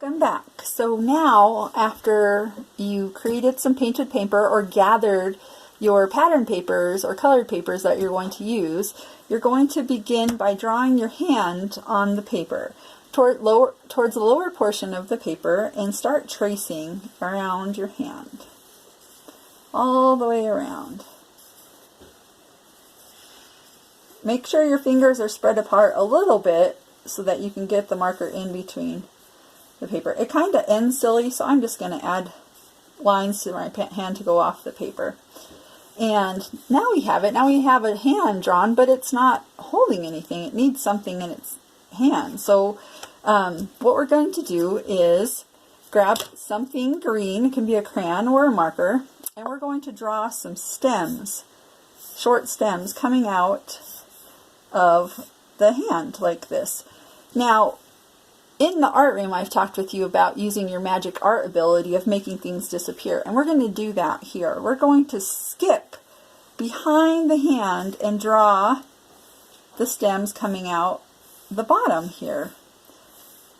Welcome back. So now, after you created some painted paper or gathered your pattern papers or colored papers that you're going to use, you're going to begin by drawing your hand on the paper towards the lower portion of the paper and start tracing around your hand, all the way around. Make sure your fingers are spread apart a little bit so that you can get the marker in between the paper. It kind of ends silly, so I'm just going to add lines to my hand to go off the paper. And now we have it. Now we have a hand drawn, but it's not holding anything. It needs something in its hand. So what we're going to do is grab something green. It can be a crayon or a marker. And we're going to draw some stems, short stems coming out of the hand like this. Now, in the art room, I've talked with you about using your magic art ability of making things disappear. And we're going to do that here. We're going to skip behind the hand and draw the stems coming out the bottom here.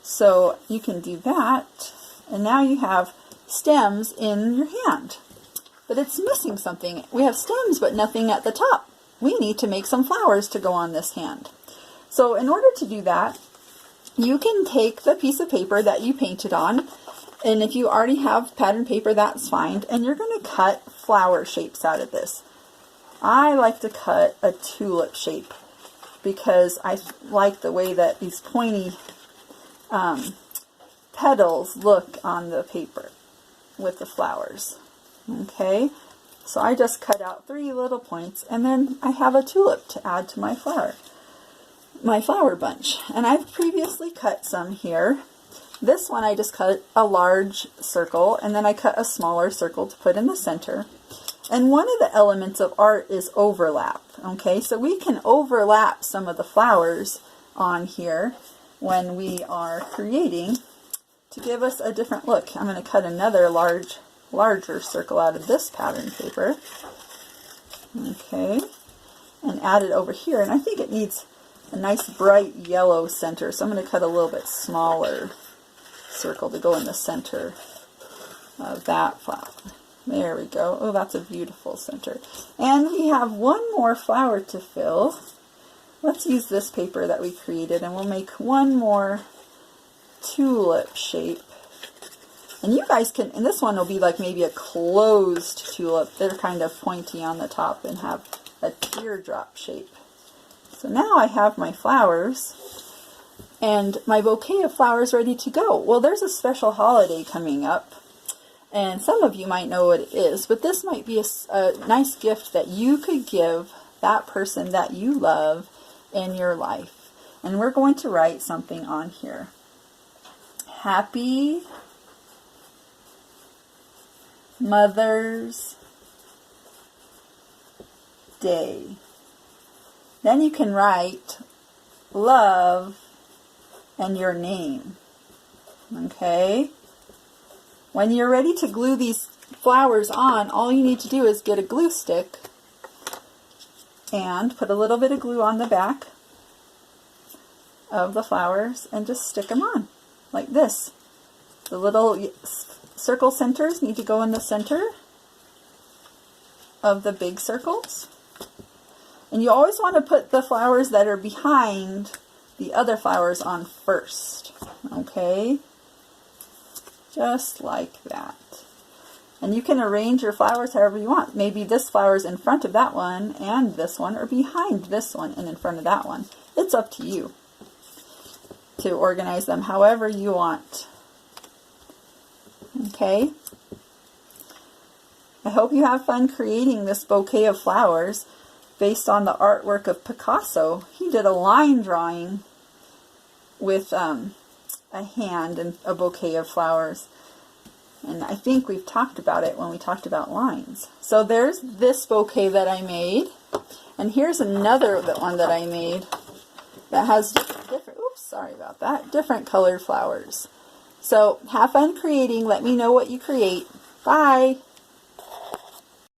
So you can do that. And now you have stems in your hand. But it's missing something. We have stems, but nothing at the top. We need to make some flowers to go on this hand. So in order to do that, you can take the piece of paper that you painted on, and if you already have pattern paper, that's fine, and you're going to cut flower shapes out of this. I like to cut a tulip shape because I like the way that these pointy petals look on the paper with the flowers. Okay, so I just cut out 3 little points, and then I have a tulip to add to my flower bunch. And I've previously cut some here. This one I just cut a large circle, and then I cut a smaller circle to put in the center. And one of the elements of art is overlap. Okay, so we can overlap some of the flowers on here when we are creating to give us a different look. I'm going to cut another larger circle out of this pattern paper. Okay, and add it over here. And I think it needs a nice bright yellow center, so I'm going to cut a little bit smaller circle to go in the center of that flower. There we go. Oh, that's a beautiful center. And we have one more flower to fill. Let's use this paper that we created, and we'll make one more tulip shape. And you guys can, and this one will be like maybe a closed tulip. They're kind of pointy on the top and have a teardrop shape. So now I have my flowers and my bouquet of flowers ready to go. Well, there's a special holiday coming up, and some of you might know what it is, but this might be a nice gift that you could give that person that you love in your life. And we're going to write something on here. Happy Mother's Day. Then you can write love and your name. Okay? When you're ready to glue these flowers on, all you need to do is get a glue stick and put a little bit of glue on the back of the flowers and just stick them on like this. The little circle centers need to go in the center of the big circles. And you always want to put the flowers that are behind the other flowers on first. Okay? Just like that. And you can arrange your flowers however you want. Maybe this flower is in front of that one and this one, or behind this one and in front of that one. It's up to you to organize them however you want. Okay? I hope you have fun creating this bouquet of flowers based on the artwork of Picasso. He did a line drawing with a hand and a bouquet of flowers. And I think we've talked about it when we talked about lines. So there's this bouquet that I made. And here's another one that I made that has different colored flowers. So have fun creating. Let me know what you create. Bye.